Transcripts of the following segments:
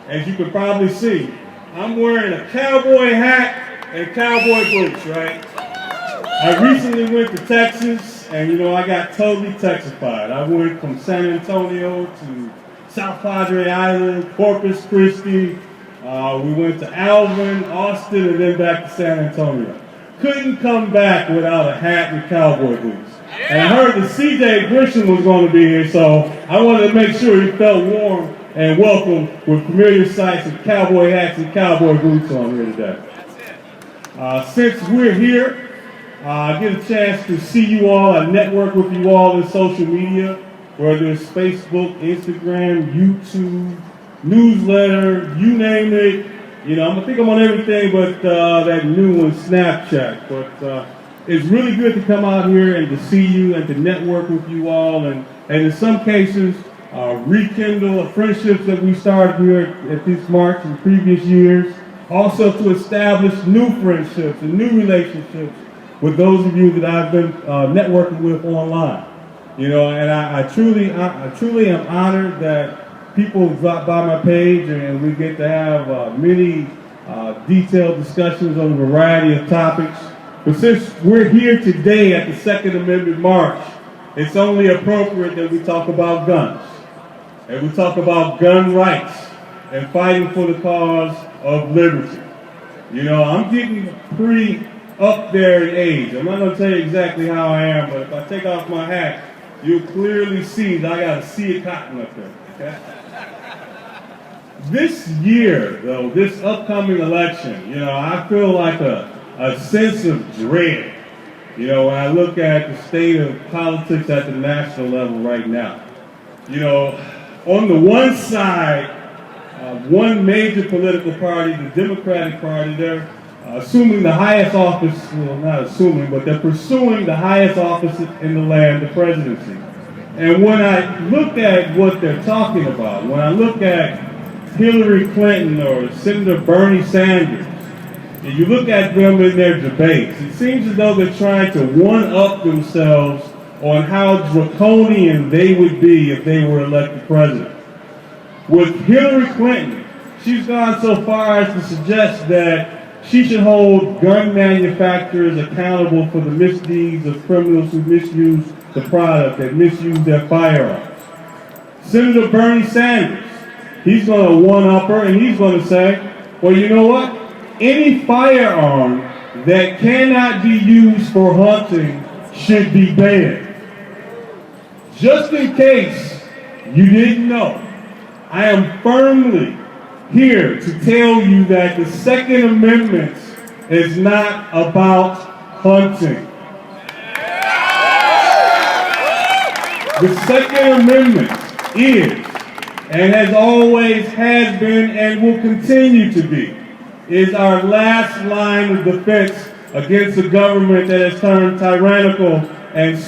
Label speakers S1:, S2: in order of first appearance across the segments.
S1: as you can probably see, I'm wearing a cowboy hat and cowboy boots, right? I recently went to Texas, and I got totally Texified. I went from San Antonio to South Padre Island, Corpus Christi. We went to Alvin, Austin, and then back to San Antonio. Couldn't come back without a hat and cowboy boots. And I heard that C.J. Grisham was going to be here, so I wanted to make sure he felt warm and welcome with familiar sights of cowboy hats and cowboy boots on here today. Since we're here, I get a chance to see you all. I network with you all in social media, whether it's Facebook, Instagram, YouTube, newsletter, you name it. I think I'm on everything but that new one, Snapchat. But it's really good to come out here and to see you and to network with you all, and in some cases, rekindle friendships that we started here at this march in previous years. Also to establish new friendships and new relationships with those of you that I've been networking with online. And I truly am honored that people drop by my page and we get to have many detailed discussions on a variety of topics. But since we're here today at the Second Amendment March, it's only appropriate that we talk about guns. And we talk about gun rights and fighting for the cause of liberty. I'm getting pretty up there in age. I'm not going to tell you exactly how I am, but if I take off my hat, you'll clearly see that I got a sea of cotton up there. Okay? This year, though, this upcoming election, I feel like a sense of dread, when I look at the state of politics at the national level right now. On the one side, one major political party, the Democratic Party, they're assuming the highest office, well, not assuming, but they're pursuing the highest office in the land, the presidency. And when I look at what they're talking about, when I look at Hillary Clinton or Senator Bernie Sanders, and you look at them in their debates, it seems as though they're trying to one-up themselves on how draconian they would be if they were elected president. With Hillary Clinton, she's gone so far as to suggest that she should hold gun manufacturers accountable for the misdeeds of criminals who misuse the product and misuse their firearms. Senator Bernie Sanders, he's going to one-up her and he's going to say, well, you know what? Any firearm that cannot be used for hunting should be banned. Just in case you didn't know, I am firmly here to tell you that the Second Amendment is not about hunting. The Second Amendment is, and has always has been and will continue to be, is our last line of defense against a government that has turned tyrannical and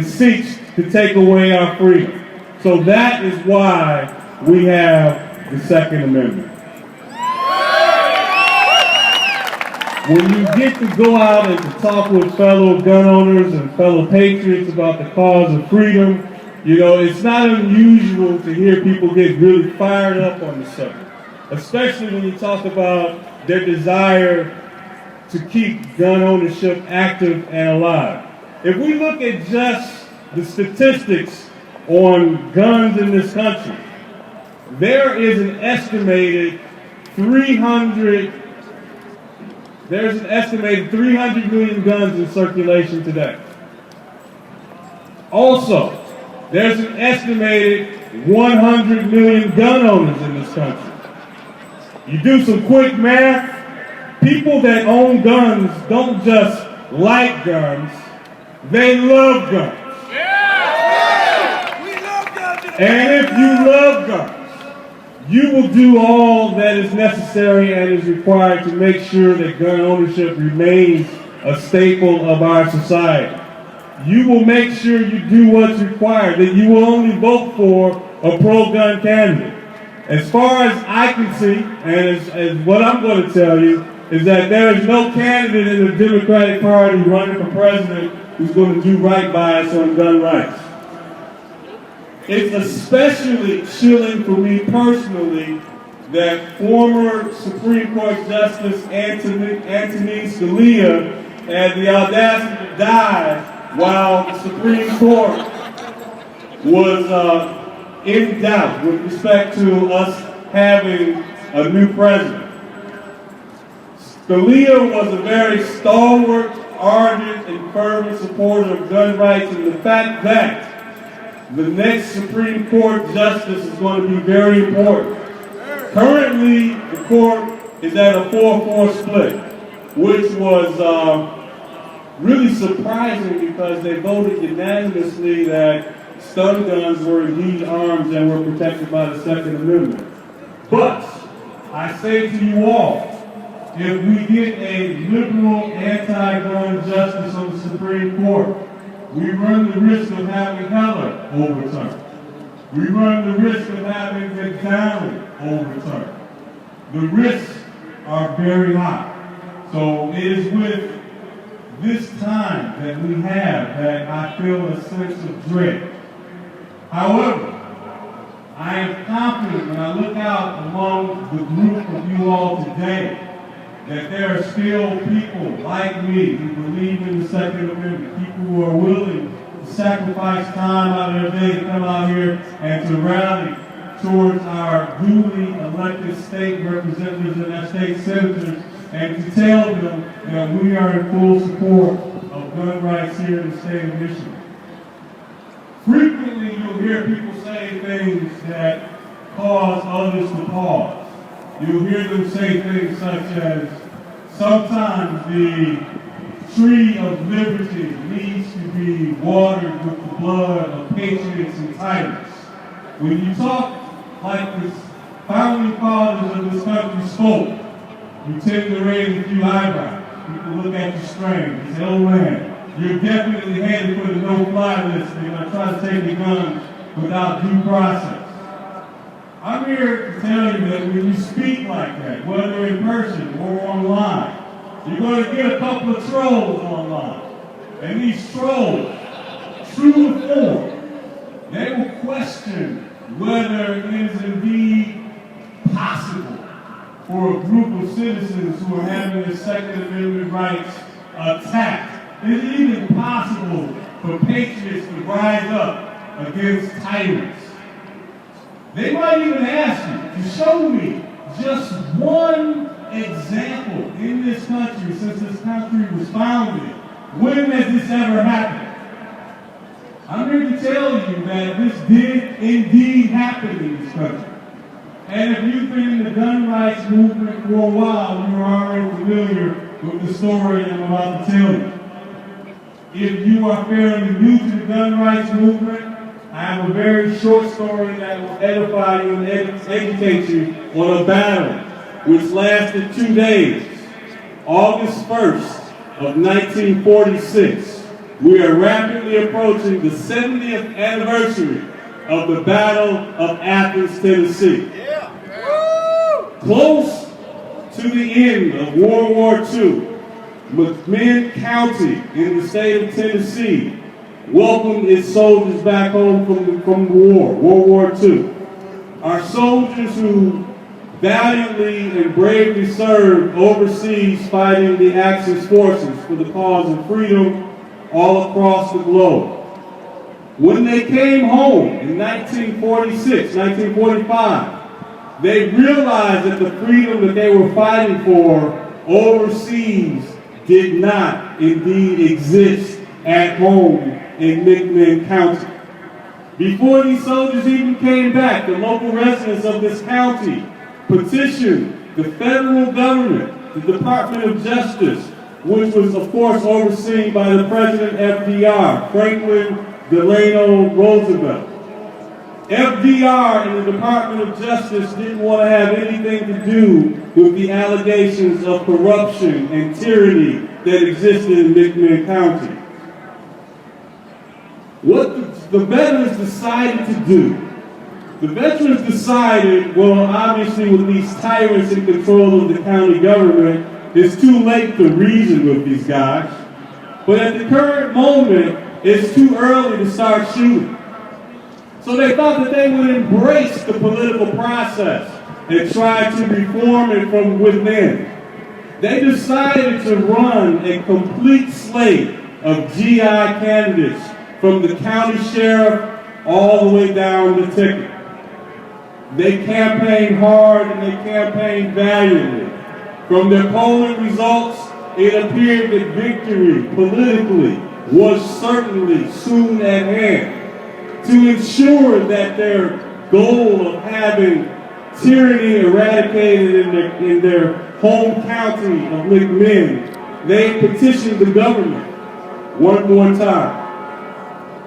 S1: seeks to take away our freedom. So that is why we have the Second Amendment. When you get to go out and to talk with fellow gun owners and fellow patriots about the cause of freedom, it's not unusual to hear people get really fired up on the subject, especially when you talk about their desire to keep gun ownership active and alive. If we look at just the statistics on guns in this country, there is an estimated 300 million guns in circulation today. Also, there's an estimated 100 million gun owners in this country. You do some quick math, people that own guns don't just like guns, they love guns. And if you love guns, you will do all that is necessary and is required to make sure that gun ownership remains a staple of our society. You will make sure you do what's required, that you will only vote for a pro-gun candidate. As far as I can see, and as what I'm going to tell you, is that there is no candidate in the Democratic Party running for president who's going to do right by us on gun rights. It's especially chilling for me personally that former Supreme Court Justice Antonin Scalia had the audacity to die while the Supreme Court was in doubt with respect to us having a new president. Scalia was a very stalwart, ardent, and fervent supporter of gun rights, and the fact that the next Supreme Court justice is going to be very important. Currently, the court is at a 4-4 split, which was really surprising because they voted unanimously that stun guns were indeed arms and were protected by the Second Amendment. But I say to you all, if we get a liberal anti-gun justice on the Supreme Court, we run the risk of having Heller overturned. We run the risk of having McDonald overturned. The risks are very high. So it is with this time that we have that I feel a sense of dread. However, I am confident when I look out among the group of you all today that there are still people like me who believe in the Second Amendment, people who are willing to sacrifice time out of their day to come out here and to rally towards our duly elected state representatives and our state senators and to tell them that we are in full support of gun rights here in the state of Michigan. Frequently, you'll hear people say things that cause others to pause. You'll hear them say things such as, sometimes the tree of liberty needs to be watered with the blood of patriots and tyrants. When you talk like the founding fathers of this country spoke, you tend to raise a few eyebrows. People look at you strange and say, oh man, you're definitely headed for the no-fly list. They're going to try to take your guns without due process. I'm here to tell you that when you speak like that, whether in person or online, you're going to get a couple of trolls online. And these trolls, true to form, they will question whether it is indeed possible for a group of citizens who are having their Second Amendment rights attacked. Is it even possible for patriots to rise up against tyrants? They might even ask you to show me just one example in this country since this country was founded. When has this ever happened? I'm here to tell you that this did indeed happen in this country. And if you've been in the gun rights movement for a while, you're already familiar with the story I'm about to tell you. If you are fairly new to the gun rights movement, I have a very short story that will edify you and educate you on a battle which lasted 2 days. August 1st of 1946. We are rapidly approaching the 70th anniversary of the Battle of Athens, Tennessee. Close to the end of World War II, McMinn County in the state of Tennessee welcomed its soldiers back home from the war, World War II. Our soldiers who valiantly and bravely served overseas fighting the Axis forces for the cause of freedom all across the globe. When they came home in 1946, 1945, they realized that the freedom that they were fighting for overseas did not indeed exist at home in McMinn County. Before these soldiers even came back, the local residents of this county petitioned the federal government, the Department of Justice, which was of course overseen by the President FDR, Franklin Delano Roosevelt. FDR and the Department of Justice didn't want to have anything to do with the allegations of corruption and tyranny that existed in McMinn County. What the veterans decided to do, the veterans decided, well, obviously with these tyrants in control of the county government, it's too late to reason with these guys. But at the current moment, it's too early to start shooting. So they thought that they would embrace the political process and tried to reform it from within. They decided to run a complete slate of GI candidates from the county sheriff all the way down the ticket. They campaigned hard and they campaigned valiantly. From their polling results, it appeared that victory politically was certainly soon at hand. To ensure that their goal of having tyranny eradicated in their home county of McMinn, they petitioned the government one more time.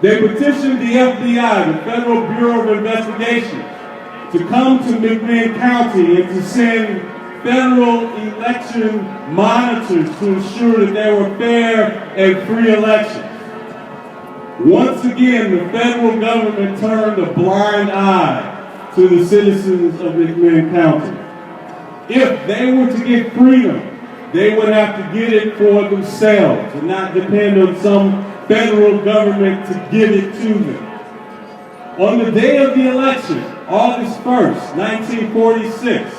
S1: They petitioned the FBI, the Federal Bureau of Investigation, to come to McMinn County and to send federal election monitors to ensure that there were fair and free elections. Once again, the federal government turned a blind eye to the citizens of McMinn County. If they were to get freedom, they would have to get it for themselves and not depend on some federal government to give it to them. On the day of the election, August 1st, 1946,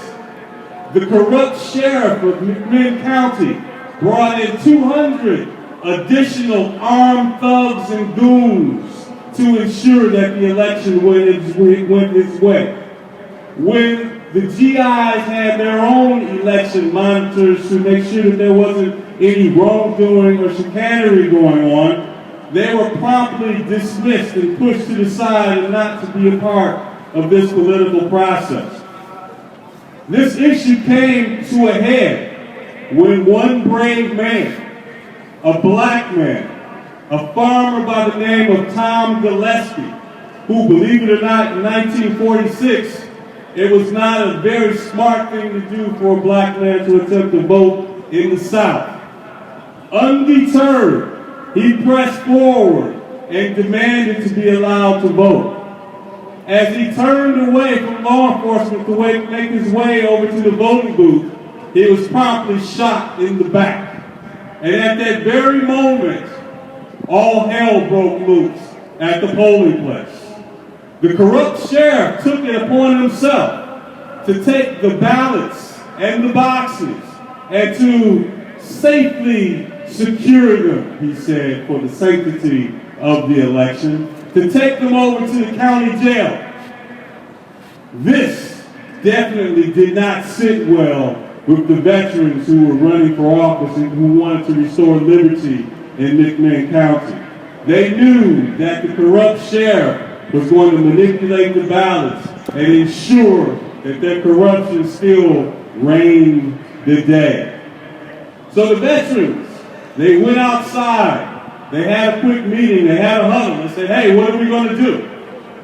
S1: the corrupt sheriff of McMinn County brought in 200 additional armed thugs and goons to ensure that the election went its way. When the GIs had their own election monitors to make sure that there wasn't any wrongdoing or chicanery going on, they were promptly dismissed and pushed to the side and not to be a part of this political process. This issue came to a head when one brave man, a black man, a farmer by the name of Tom Gillespie, who, believe it or not, in 1946, it was not a very smart thing to do for a black man to attempt to vote in the South. Undeterred, he pressed forward and demanded to be allowed to vote. As he turned away from law enforcement to make his way over to the voting booth, he was promptly shot in the back. And at that very moment, all hell broke loose at the polling place. The corrupt sheriff took it upon himself to take the ballots and the boxes and to safely secure them, he said, for the sanctity of the election, to take them over to the county jail. This definitely did not sit well with the veterans who were running for office and who wanted to restore liberty in McMinn County. They knew that the corrupt sheriff was going to manipulate the ballots and ensure that their corruption still reigned the day. So the veterans, they went outside, they had a quick meeting, they had a huddle, and said, hey, what are we going to do?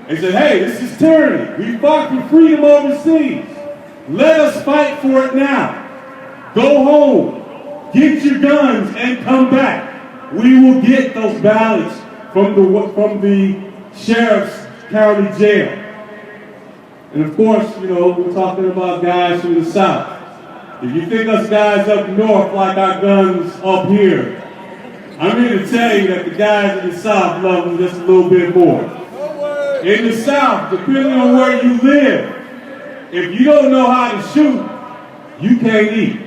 S1: They said, hey, this is tyranny. We fought for freedom overseas. Let us fight for it now. Go home, get your guns, and come back. We will get those ballots from the sheriff's county jail. And of course, you know, we're talking about guys from the South. If you think us guys up north like our guns up here, I'm here to tell you that the guys in the South love them just a little bit more. In the South, depending on where you live, if you don't know how to shoot, you can't eat.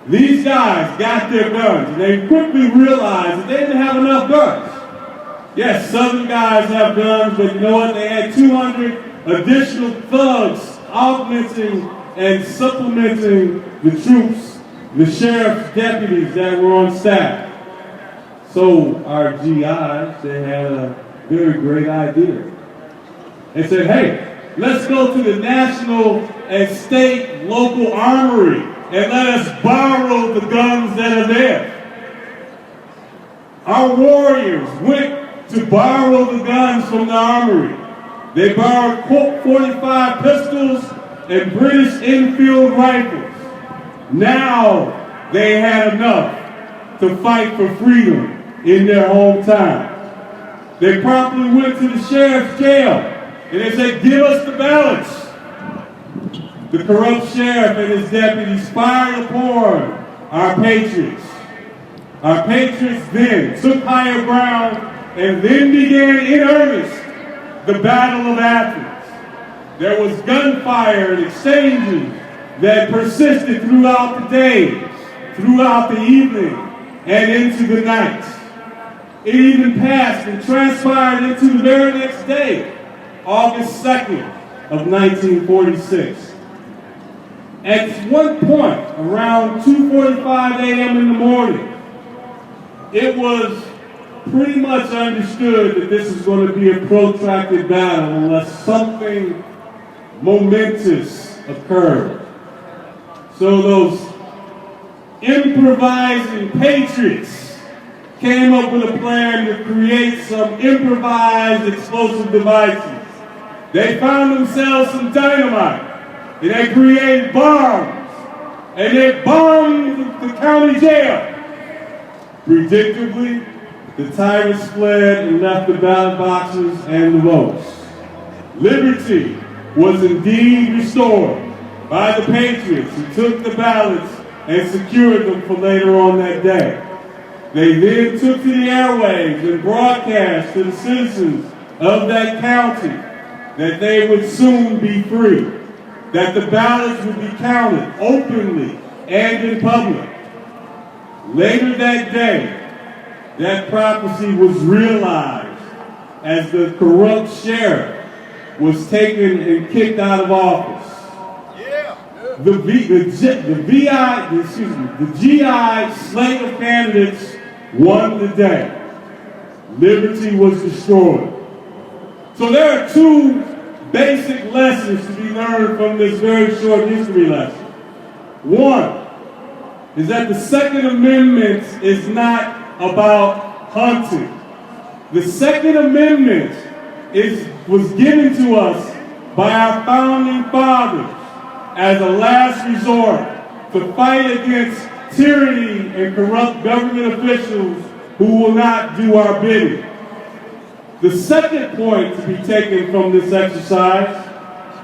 S1: These guys got their guns, and they quickly realized that they didn't have enough guns. Yes, Southern guys have guns, but you know what? They had 200 additional thugs augmenting and supplementing the troops, the sheriff's deputies that were on staff. So our GIs, they had a very great idea. They said, hey, let's go to the national and state local armory and let us borrow the guns that are there. Our warriors went to borrow the guns from the armory. They borrowed Colt 45 pistols and British Enfield rifles. Now they had enough to fight for freedom in their hometown. They promptly went to the sheriff's jail and they said, give us the ballots. The corrupt sheriff and his deputies fired upon our patriots. Our patriots then took higher ground and then began in earnest the Battle of Athens. There was gunfire and exchanges that persisted throughout the day, throughout the evening, and into the night. It even passed and transpired into the very next day, August 2nd of 1946. At one point, around 2:45 a.m. in the morning, it was pretty much understood that this is going to be a protracted battle unless something momentous occurred. So those improvising patriots came up with a plan to create some improvised explosive devices. They found themselves some dynamite, and they created bombs, and they bombed the county jail. Predictably, the tyrants fled and left the ballot boxes and the votes. Liberty was indeed restored by the patriots who took the ballots and secured them for later on that day. They then took to the airwaves and broadcast to the citizens of that county that they would soon be free, that the ballots would be counted openly and in public. Later that day, that prophecy was realized as the corrupt sheriff was taken and kicked out of office. The GI slate of candidates won the day. Liberty was destroyed. So there are two basic lessons to be learned from this very short history lesson. One is that the Second Amendment is not about hunting. The Second Amendment was given to us by our founding fathers as a last resort to fight against tyranny and corrupt government officials who will not do our bidding. The second point to be taken from this exercise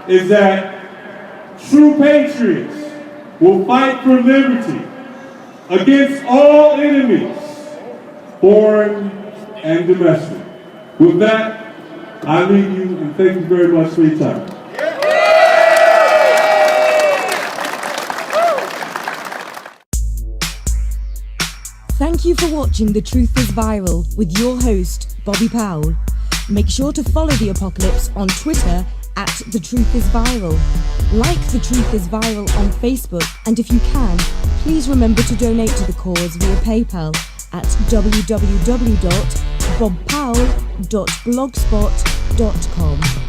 S1: is that true patriots will fight for liberty against all enemies, foreign and domestic. With that, I leave you and thank you very much for your time.
S2: Thank you for watching The Truth is Viral with your host, Bobby Powell. Make sure to follow The Apocalypse on Twitter at The Truth is Viral. Like The Truth is Viral on Facebook, and if you can, please remember to donate to the cause via PayPal at www.bobpowell.blogspot.com.